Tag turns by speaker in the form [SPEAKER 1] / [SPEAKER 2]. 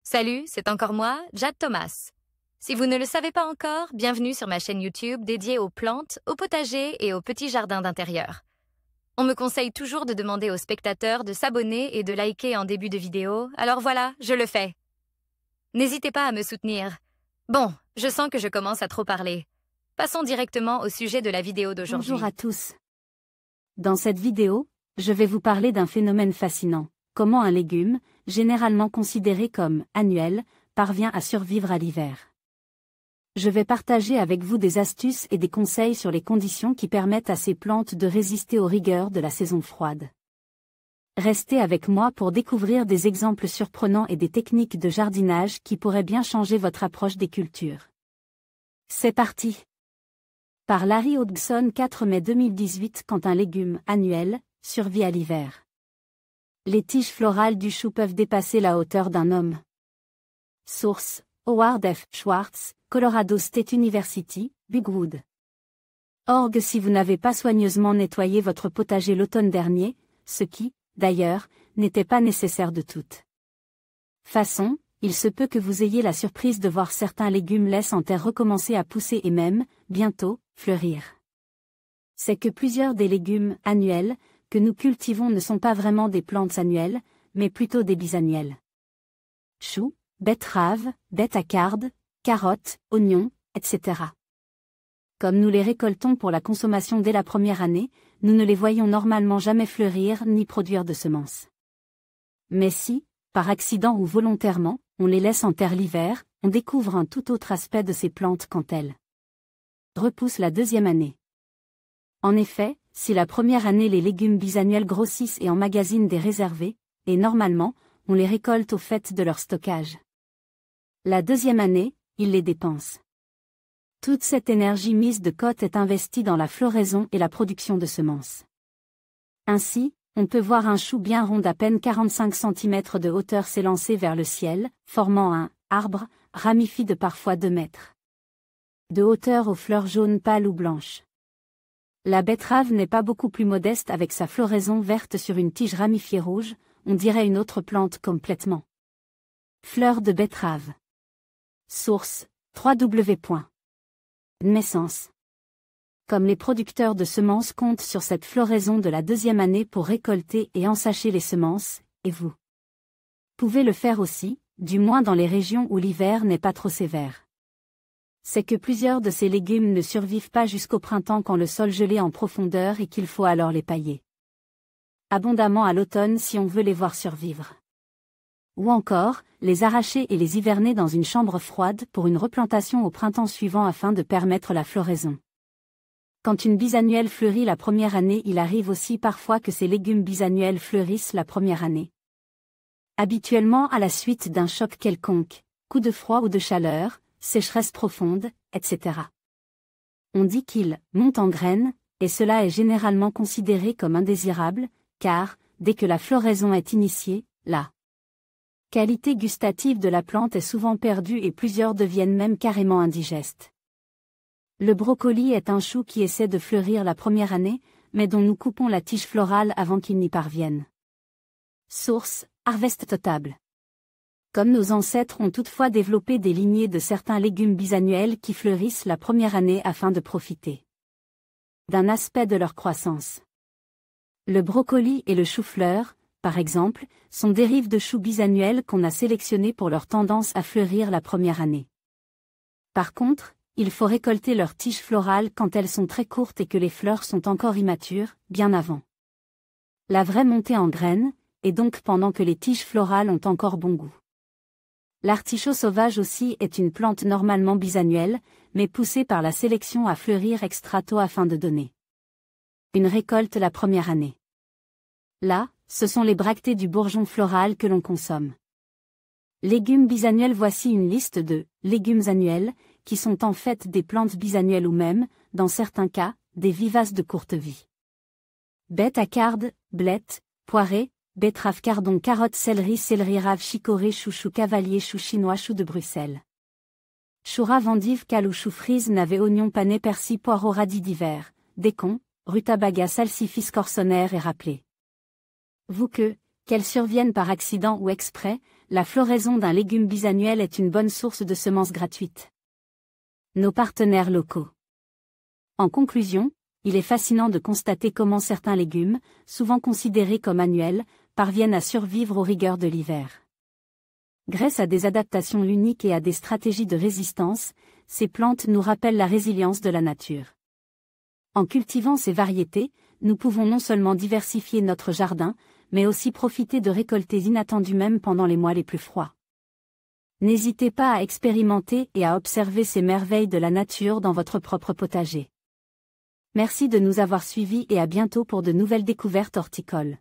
[SPEAKER 1] Salut, c'est encore moi, Jade Thomas. Si vous ne le savez pas encore, bienvenue sur ma chaîne YouTube dédiée aux plantes, aux potagers et aux petits jardins d'intérieur. On me conseille toujours de demander aux spectateurs de s'abonner et de liker en début de vidéo, alors voilà, je le fais. N'hésitez pas à me soutenir. Bon, je sens que je commence à trop parler. Passons directement au sujet de la vidéo d'aujourd'hui.
[SPEAKER 2] Bonjour à tous. Dans cette vidéo, je vais vous parler d'un phénomène fascinant. Comment un légume, généralement considéré comme annuel, parvient à survivre à l'hiver. Je vais partager avec vous des astuces et des conseils sur les conditions qui permettent à ces plantes de résister aux rigueurs de la saison froide. Restez avec moi pour découvrir des exemples surprenants et des techniques de jardinage qui pourraient bien changer votre approche des cultures. C'est parti! Par Larry Hodgson, 4 mai 2018. Quand un légume annuel survit à l'hiver. Les tiges florales du chou peuvent dépasser la hauteur d'un homme. Source: Howard F. Schwartz, Colorado State University, Bigwood. Org. Si vous n'avez pas soigneusement nettoyé votre potager l'automne dernier, ce qui, d'ailleurs, n'était pas nécessaire de toute façon, il se peut que vous ayez la surprise de voir certains légumes laissés en terre recommencer à pousser et même, bientôt, fleurir. C'est que plusieurs des légumes annuels que nous cultivons ne sont pas vraiment des plantes annuelles, mais plutôt des bisannuelles. Choux, betteraves, bêtes à cardes, carottes, oignons, etc. Comme nous les récoltons pour la consommation dès la première année, nous ne les voyons normalement jamais fleurir ni produire de semences. Mais si, par accident ou volontairement, on les laisse en terre l'hiver, on découvre un tout autre aspect de ces plantes quand elles repoussent la deuxième année. En effet, si la première année les légumes bisannuels grossissent et emmagasinent des réservés, et normalement, on les récolte au fait de leur stockage. La deuxième année, ils les dépensent. Toute cette énergie mise de côté est investie dans la floraison et la production de semences. Ainsi, on peut voir un chou bien rond d'à peine 45 cm de hauteur s'élancer vers le ciel, formant un arbre ramifié de parfois 2 mètres de hauteur aux fleurs jaunes pâles ou blanches. La betterave n'est pas beaucoup plus modeste avec sa floraison verte sur une tige ramifiée rouge, on dirait une autre plante complètement. Fleurs de betterave. Source: www.naissance. Comme les producteurs de semences comptent sur cette floraison de la deuxième année pour récolter et ensacher les semences, et vous pouvez le faire aussi, du moins dans les régions où l'hiver n'est pas trop sévère. C'est que plusieurs de ces légumes ne survivent pas jusqu'au printemps quand le sol gelé en profondeur et qu'il faut alors les pailler abondamment à l'automne si on veut les voir survivre. Ou encore, les arracher et les hiverner dans une chambre froide pour une replantation au printemps suivant afin de permettre la floraison. Quand une bisannuelle fleurit la première année, il arrive aussi parfois que ces légumes bisannuels fleurissent la première année. Habituellement à la suite d'un choc quelconque, coup de froid ou de chaleur, sécheresse profonde, etc. On dit qu'ils montent en graines, et cela est généralement considéré comme indésirable, car, dès que la floraison est initiée, la qualité gustative de la plante est souvent perdue et plusieurs deviennent même carrément indigestes. Le brocoli est un chou qui essaie de fleurir la première année, mais dont nous coupons la tige florale avant qu'il n'y parvienne. Source: Harvest Totable. Comme nos ancêtres ont toutefois développé des lignées de certains légumes bisannuels qui fleurissent la première année afin de profiter d'un aspect de leur croissance. Le brocoli et le chou-fleur, par exemple, sont dérives de choux bisannuels qu'on a sélectionnés pour leur tendance à fleurir la première année. Par contre, il faut récolter leurs tiges florales quand elles sont très courtes et que les fleurs sont encore immatures, bien avant la vraie montée en graines, et donc pendant que les tiges florales ont encore bon goût. L'artichaut sauvage aussi est une plante normalement bisannuelle, mais poussée par la sélection à fleurir extra tôt afin de donner une récolte la première année. Là, ce sont les bractées du bourgeon floral que l'on consomme. Légumes bisannuels. Voici une liste de légumes annuels, qui sont en fait des plantes bisannuelles ou même, dans certains cas, des vivaces de courte vie. Bêtes à cardes, blettes, poirées, betterave, cardon, carotte, céleri, céleri, rave, chicorée, chouchou, cavalier, chou chinois, chou de Bruxelles. Chou rave, endive, cal ou chou frise, navet, oignon, pané, persil, poireau, radis d'hiver, décon, rutabaga, salsifis, corsonnaire et rappelé. Vous que, qu'elles surviennent par accident ou exprès, la floraison d'un légume bisannuel est une bonne source de semences gratuites. Nos partenaires locaux. En conclusion, il est fascinant de constater comment certains légumes, souvent considérés comme annuels, parviennent à survivre aux rigueurs de l'hiver. Grâce à des adaptations uniques et à des stratégies de résistance, ces plantes nous rappellent la résilience de la nature. En cultivant ces variétés, nous pouvons non seulement diversifier notre jardin, mais aussi profiter de récoltes inattendues même pendant les mois les plus froids. N'hésitez pas à expérimenter et à observer ces merveilles de la nature dans votre propre potager. Merci de nous avoir suivis et à bientôt pour de nouvelles découvertes horticoles.